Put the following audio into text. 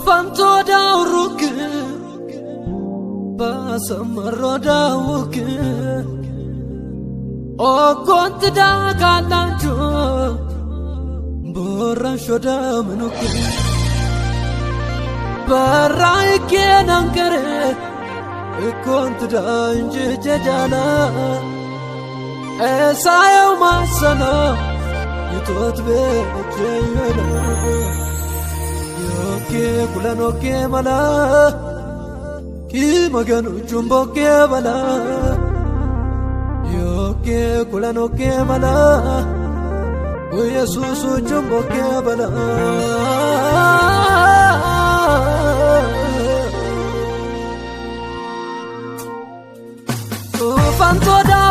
Fanto dauruk basamro dauk O kont da kalanjo boran shoda manuk barai kenankare kont da inje jana esayo masana yitot be jeyela Yoke kulano ke mala ki maganu jumbo ke mala Yoke kulano ke mala o Jesus jumbo ke mala O fanto da